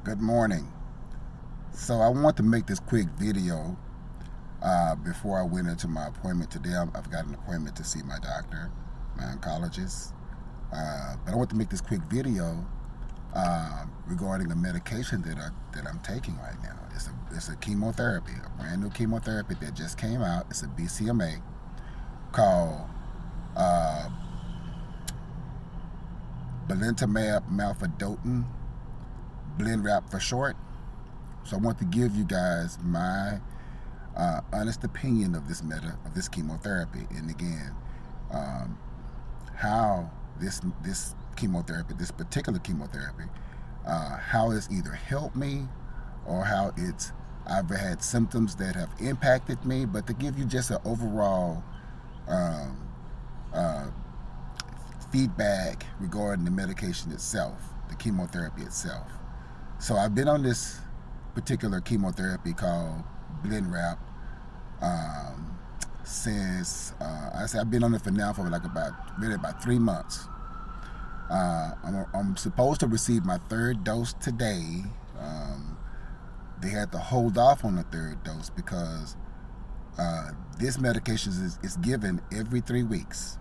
Good morning. So I want to make this quick video before I went into my appointment today. I've got an appointment to see my doctor, my oncologist. But I want to make this quick video regarding a medication that I'm taking right now. It's a chemotherapy, a brand new chemotherapy that just came out. It's a BCMA called uh, Belantamab Mafodotin, BLENREP for short. So I want to give you guys my honest opinion of this chemotherapy, and again, um, how this chemotherapy, this particular chemotherapy, how it's either helped me or how I've had symptoms that have impacted me. But to give you just an overall um, uh, feedback regarding the medication itself, the chemotherapy itself. So I've been on this particular chemotherapy called BLENREP since I've been on it for now for like about 3 months. I'm supposed to receive my third dose today. They had to hold off on the third dose because this medication is given every 3 weeks.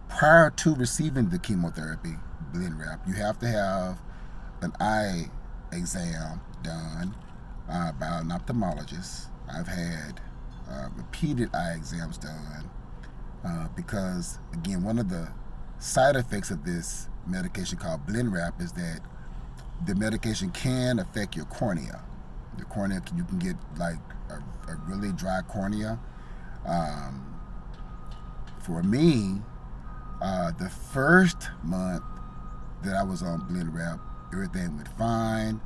Prior to receiving the chemotherapy, BLENREP, you have to have an eye exam done by an ophthalmologist. I've had repeated eye exams done because, again, one of the side effects of this medication called BLENREP is that the medication can affect your cornea. Your cornea, you can get like a really dry cornea. Um, for me, the first month that I was on BLENREP, everything went fine.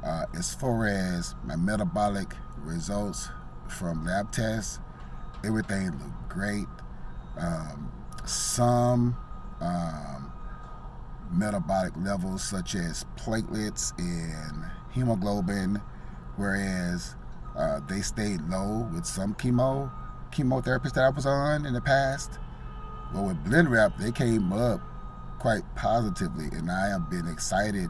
As far as my metabolic results from lab tests, everything looked great. Some metabolic levels, such as platelets and hemoglobin, whereas they stayed low with some chemotherapies that I was on in the past. Well, with BLENREP, they came up quite positively, and I have been excited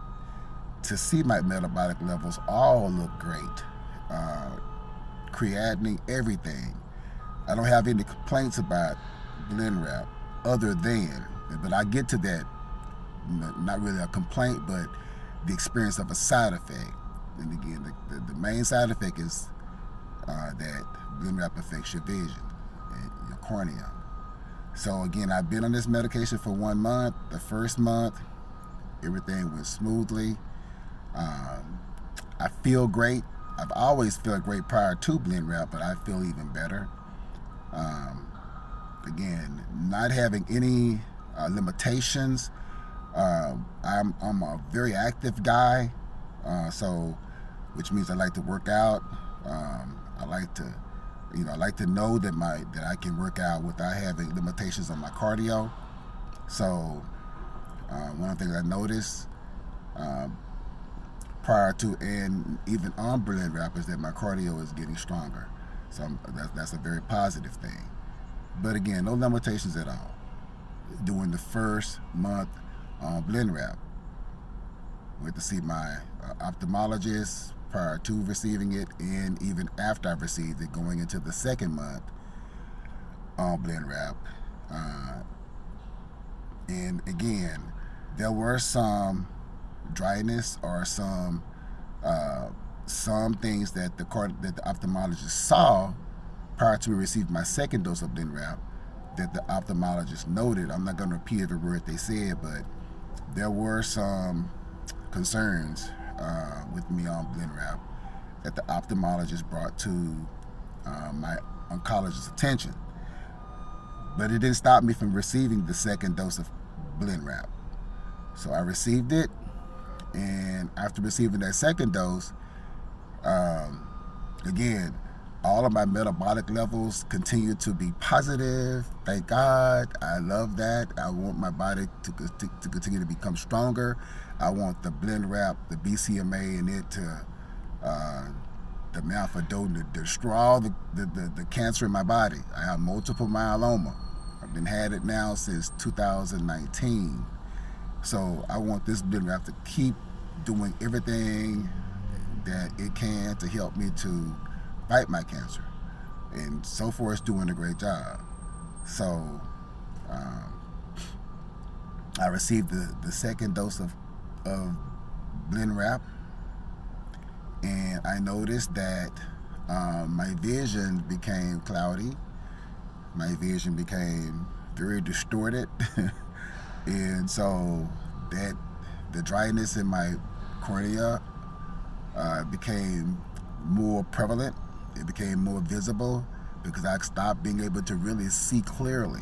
to see my metabolic levels all look great. Creatinine, everything. I don't have any complaints about BLENREP other than, but I get to that, not really a complaint, but the experience of a side effect. And again, the main side effect is that BLENREP affects your vision, and your cornea. So again, I've been on this medication for 1 month. The first month, everything went smoothly. I feel great. I've always felt great prior to BLENREP, but I feel even better. Again, not having any limitations. I'm a very active guy, so which means I like to work out. I like to, I like to know that I can work out without having limitations on my cardio. So one of the things I noticed prior to and even on BLENREP is that my cardio is getting stronger. So that's a very positive thing. But again, no limitations at all. During the first month on BLENREP, went to see my ophthalmologist prior to receiving it, and even after I received it, going into the second month on BLENREP. And again, there were some dryness or some things that the ophthalmologist saw prior to receiving my second dose of BLENREP that the ophthalmologist noted. I'm not going to repeat every word they said, but there were some concerns with me on BLENREP that the ophthalmologist brought to my oncologist's attention. But it didn't stop me from receiving the second dose of BLENREP. So I received it, and after receiving that second dose, again, all of my metabolic levels continue to be positive. Thank God. I love that. I want my body to continue to become stronger. I want the BLENREP, the BCMA, and it to the Mafodotin to destroy all the cancer in my body. I have multiple myeloma. I've been had it now since 2019. So I want this BLENREP to keep doing everything that it can to help me to fight my cancer. And so far, it's doing a great job. So, I received the second dose of BLENREP, and I noticed that my vision became cloudy. My vision became very distorted. And so that the dryness in my cornea became more prevalent. It became more visible because I stopped being able to really see clearly.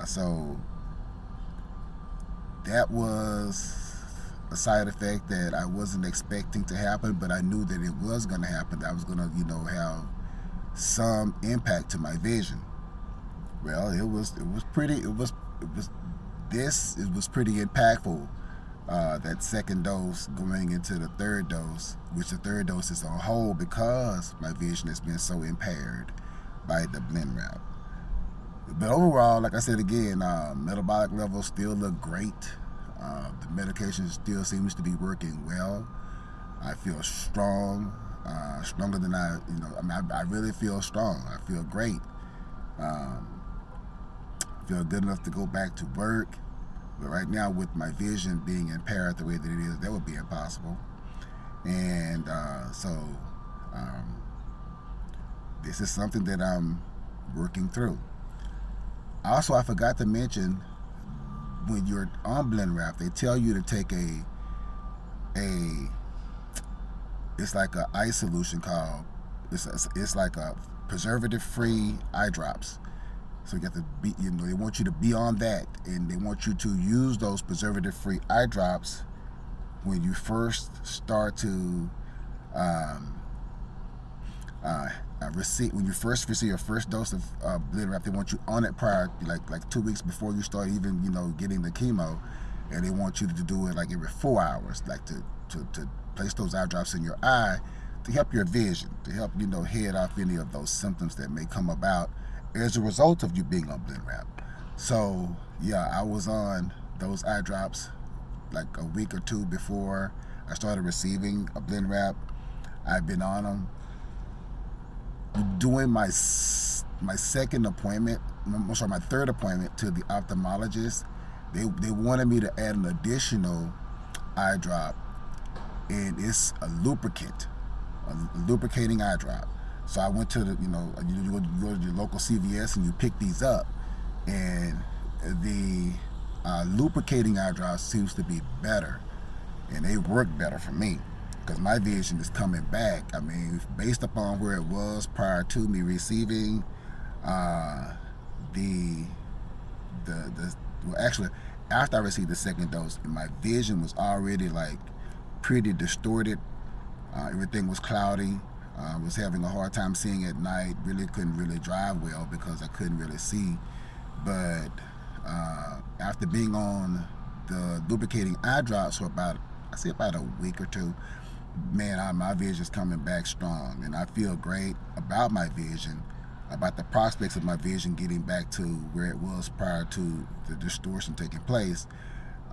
So that was a side effect that I wasn't expecting to happen, but I knew that it was going to happen. That I was going to, have some impact to my vision. Well, it was pretty impactful. That second dose going into the third dose, which the third dose is on hold because my vision has been so impaired by the BLENREP. But overall, like I said again, metabolic levels still look great. The medication still seems to be working well. I feel strong, stronger than I really feel strong. I feel great. Feel good enough to go back to work. But right now, with my vision being impaired the way that it is, that would be impossible. And so this is something that I'm working through. Also, I forgot to mention, when you're on BLENREP, they tell you to take it's like an eye solution called, it's like a preservative-free eye drops. So you have to be, they want you to be on that, and they want you to use those preservative-free eye drops when you first start to when you first receive your first dose of BLENREP. They want you on it prior, like 2 weeks before you start even getting the chemo, and they want you to do it like every 4 hours, like to place those eye drops in your eye to help your vision, to help head off any of those symptoms that may come about as a result of you being on BLENREP. So yeah, I was on those eye drops like a week or two before I started receiving a BLENREP. I've been on them. Doing my second appointment, my third appointment to the ophthalmologist, they wanted me to add an additional eye drop, and it's a lubricant, a lubricating eye drop. So I went to you go to your local CVS and you pick these up, and the lubricating eye drops seems to be better, and they work better for me because my vision is coming back. I mean, based upon where it was prior to me receiving actually after I received the second dose, my vision was already like pretty distorted. Everything was cloudy. I was having a hard time seeing at night. Really couldn't really drive well because I couldn't really see. But after being on the lubricating eye drops for about a week or two, man, my vision's coming back strong, and I feel great about my vision, about the prospects of my vision getting back to where it was prior to the distortion taking place.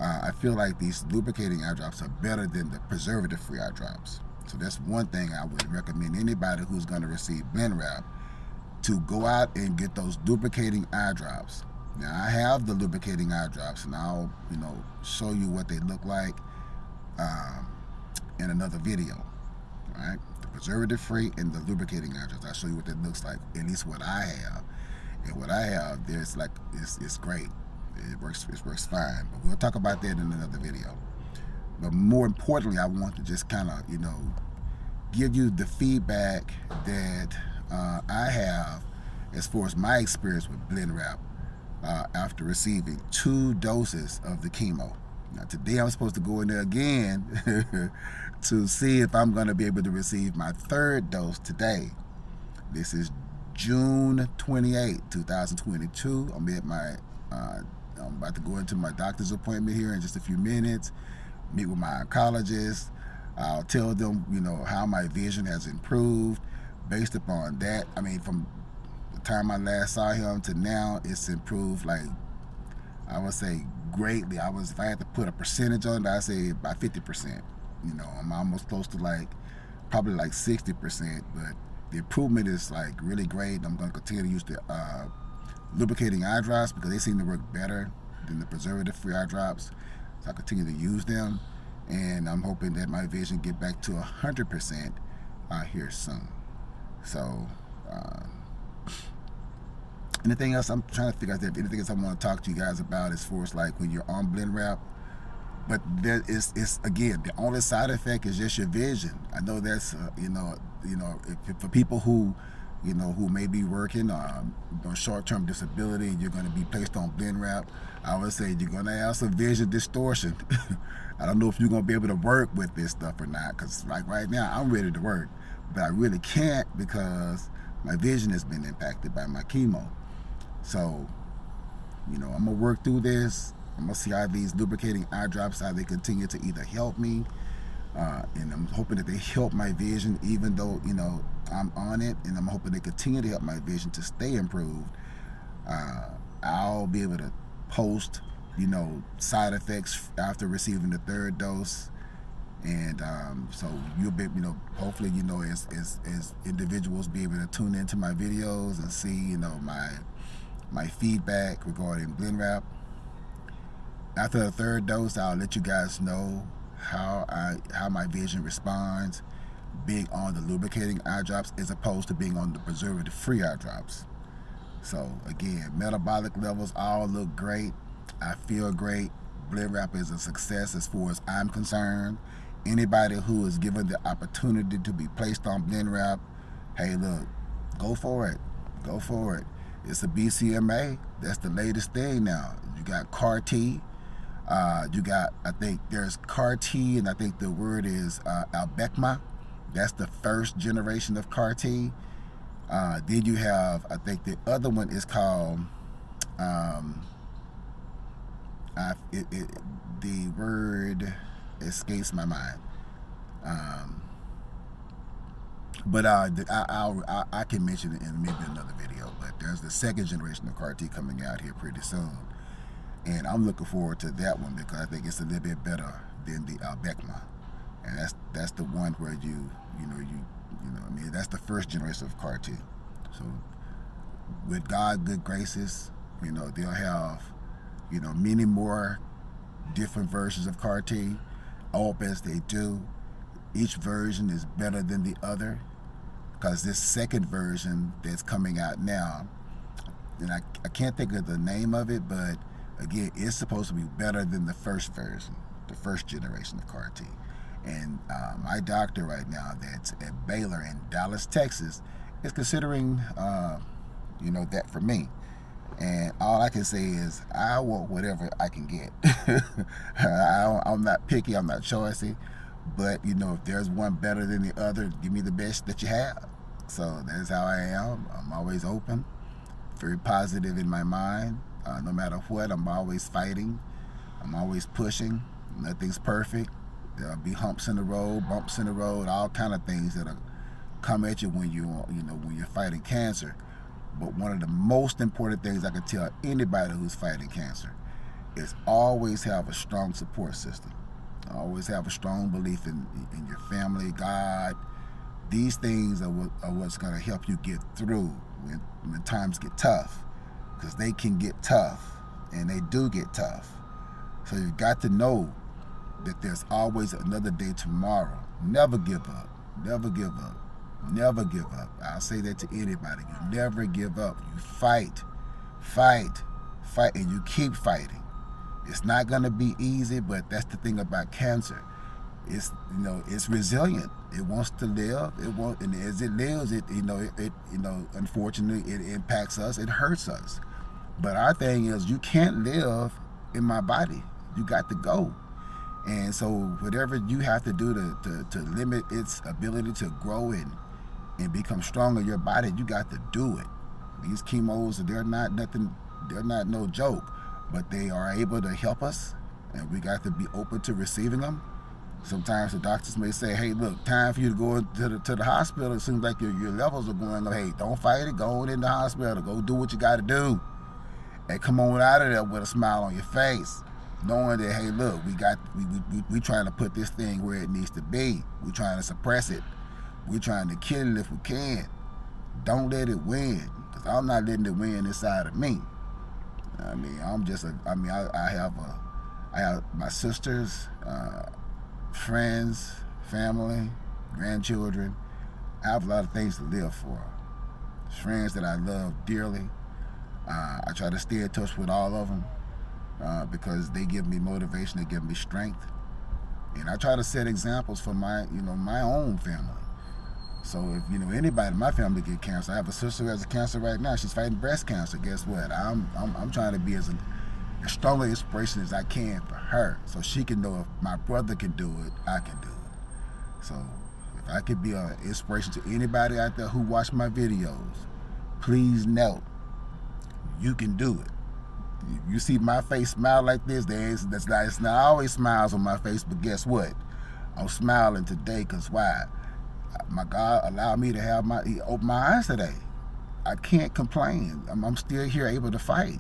I feel like these lubricating eye drops are better than the preservative-free eye drops. So that's one thing I would recommend anybody who's going to receive BLENREP, to go out and get those lubricating eye drops. Now, I have the lubricating eye drops, and I'll show you what they look like in another video. All right, the preservative-free and the lubricating eye drops. I'll show you what that looks like, at least what I have. And what I have, it's great. It works fine. But we'll talk about that in another video. But more importantly, I want to just kind of, give you the feedback that I have as far as my experience with BLENREP after receiving 2 doses of the chemo. Now, today I'm supposed to go in there again to see if I'm going to be able to receive my third dose today. This is June 28, 2022. I'm about to go into my doctor's appointment here in just a few minutes, meet with my oncologist. I'll tell them, how my vision has improved based upon that. I mean, from the time I last saw him to now, it's improved, like, I would say greatly. If I had to put a percentage on it, I'd say about 50%. I'm almost close to probably 60%, but the improvement is really great. I'm going to continue to use the lubricating eye drops because they seem to work better than the preservative-free eye drops. So I continue to use them, and I'm hoping that my vision get back to 100% here soon. So anything else? I'm trying to figure out if anything else I want to talk to you guys about as far as when you're on BLENREP. But there is, again, the only side effect is just your vision. I know that's if for people who who may be working on short-term disability, you're going to be placed on BLENREP. I would say you're going to have some vision distortion. I don't know if you're going to be able to work with this stuff or not, because right now I'm ready to work, but I really can't because my vision has been impacted by my chemo. So, I'm going to work through this. I'm going to see how these lubricating eye drops, how they continue to either help me, and I'm hoping that they help my vision even though, I'm on it, and I'm hoping they continue to help my vision to stay improved. I'll be able to post, side effects after receiving the third dose. And so you'll be, hopefully, as individuals be able to tune into my videos and see, my feedback regarding BLENREP. After the third dose, I'll let you guys know how my vision responds being on the lubricating eye drops as opposed to being on the preservative-free eye drops. So again, metabolic levels all look great. I feel great. BLENREP is a success as far as I'm concerned. Anybody who is given the opportunity to be placed on BLENREP, hey, look, go for it. Go for it. It's a BCMA. That's the latest thing now. You got CAR-T. You got, I think there's CAR-T, and I think the word is Abecma. That's the first generation of CAR-T. Then you have, I think the other one is called, the word escapes my mind. But I can mention it in maybe another video. But there's the second generation of CAR-T coming out here pretty soon. And I'm looking forward to that one because I think it's a little bit better than the Abecma. And that's the one where that's the first generation of CAR-T. So with God's good graces, they'll have, many more different versions of CAR-T. I hope as they do, each version is better than the other, because this second version that's coming out now, and I can't think of the name of it, but again, it's supposed to be better than the first version, the first generation of CAR-T. And my doctor right now that's at Baylor in Dallas, Texas, is considering, that for me. And all I can say is I want whatever I can get. I'm not picky, I'm not choosy. But, if there's one better than the other, give me the best that you have. So that's how I am. I'm always open, very positive in my mind. No matter what, I'm always fighting. I'm always pushing. Nothing's perfect. There'll be humps in the road, bumps in the road, all kind of things that'll come at you when when you're fighting cancer. But one of the most important things I can tell anybody who's fighting cancer is always have a strong support system. Always have a strong belief in your family, God. These things are what's going to help you get through when times get tough, because they can get tough, and they do get tough. So you've got to know that there's always another day tomorrow. Never give up. Never give up. Never give up. I'll say that to anybody. You never give up. You fight, and you keep fighting. It's not going to be easy, but that's the thing about cancer. It's it's resilient. It wants to live. It won't, and as it lives, it unfortunately it impacts us. It hurts us. But our thing is, you can't live in my body. You got to go. And so whatever you have to do to limit its ability to grow and become strong in your body, you got to do it. These chemos, they're not no joke, but they are able to help us, and we got to be open to receiving them. Sometimes the doctors may say, hey, look, time for you to go to the hospital. It seems like your levels are going up. Hey, don't fight it. Go in the hospital. Go do what you got to do. And come on out of there with a smile on your face. knowing that, hey, look, we trying to put this thing where it needs to be. We trying to suppress it. We trying to kill it if we can. Don't let it win, because I'm not letting it win inside of me. I mean, I have my sisters, friends, family, grandchildren. I have a lot of things to live for. Friends that I love dearly. I try to stay in touch with all of them because they give me motivation, they give me strength, and I try to set examples for my own family. So if anybody in my family get cancer, I have a sister who has cancer right now. She's fighting breast cancer. Guess what? I'm trying to be as strong an inspiration as I can for her, so she can know if my brother can do it, I can do it. So if I could be an inspiration to anybody out there who watch my videos, please know you can do it. You see my face smile like this, it's not always smiles on my face, but guess what? I'm smiling today because why? My God allowed me to He opened my eyes today. I can't complain. I'm still here able to fight.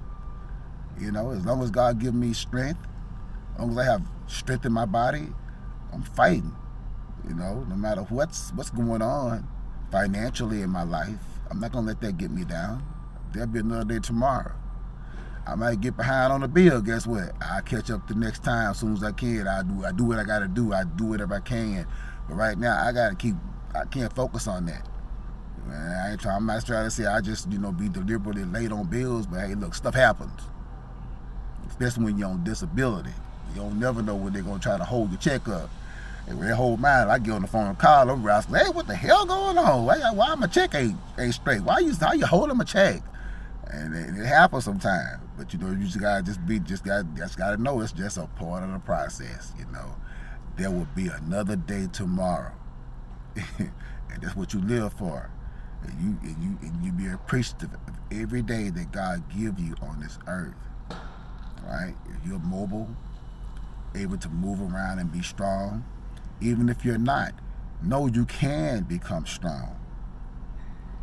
As long as God gives me strength, as long as I have strength in my body, I'm fighting. No matter what's going on financially in my life, I'm not gonna let that get me down. There'll be another day tomorrow. I might get behind on a bill. Guess what? I'll catch up the next time as soon as I can. I do what I gotta do. I do whatever I can. But right now, I can't focus on that. I'm not trying to say I just, be deliberately late on bills, but hey, look, stuff happens. Especially when you're on disability. You don't never know when they're gonna try to hold your check up. And when they hold mine, I get on the phone and call them, hey, what the hell going on? Why my check ain't straight? How you holding my check? And it happens sometimes. But you just gotta know it's just a part of the process. There will be another day tomorrow. And that's what you live for. And you be appreciative of every day that God gives you on this earth. Right? If you're mobile, able to move around and be strong, even if you're not, know you can become strong.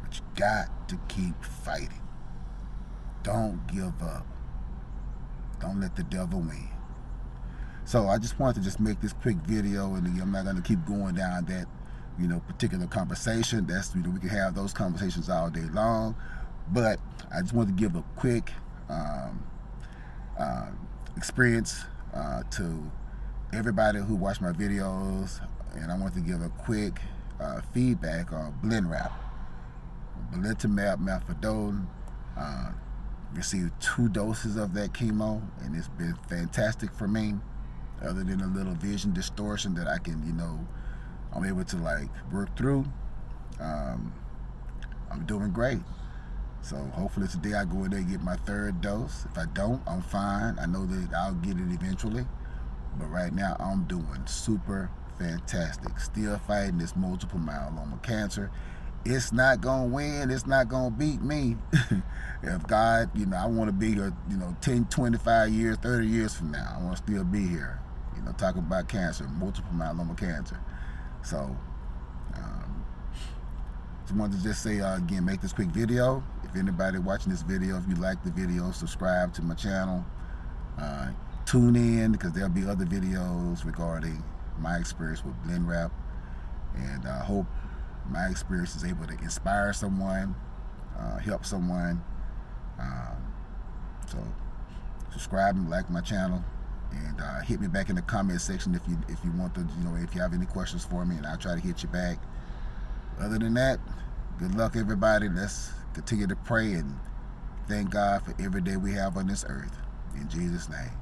But you got to keep fighting. Don't give up. Don't let the devil win. So I just wanted to make this quick video, and I'm not going to keep going down that particular conversation. That's we can have those conversations all day long, but I just wanted to give a quick experience to everybody who watched my videos, and I want to give a quick feedback on BLENREP, Belantamab Mafodotin. Received 2 doses of that chemo, and it's been fantastic for me. Other than a little vision distortion that I can, I'm able to work through. I'm doing great. So hopefully today I go in there and get my 3rd dose. If I don't, I'm fine. I know that I'll get it eventually. But right now I'm doing super fantastic. Still fighting this multiple myeloma cancer. It's not gonna win. It's not gonna beat me. If God, I want to be here, 10, 25 years, 30 years from now, I want to still be here, talking about cancer, multiple myeloma cancer. So, just wanted to say again, make this quick video. If anybody watching this video, if you like the video, subscribe to my channel. Tune in, because there'll be other videos regarding my experience with BLENREP, and I hope my experience is able to inspire someone, help someone. So subscribe and like my channel, and hit me back in the comment section if you want to, if you have any questions for me, and I'll try to hit you back. Other than that, good luck everybody. Let's continue to pray and thank God for every day we have on this earth. In Jesus' name.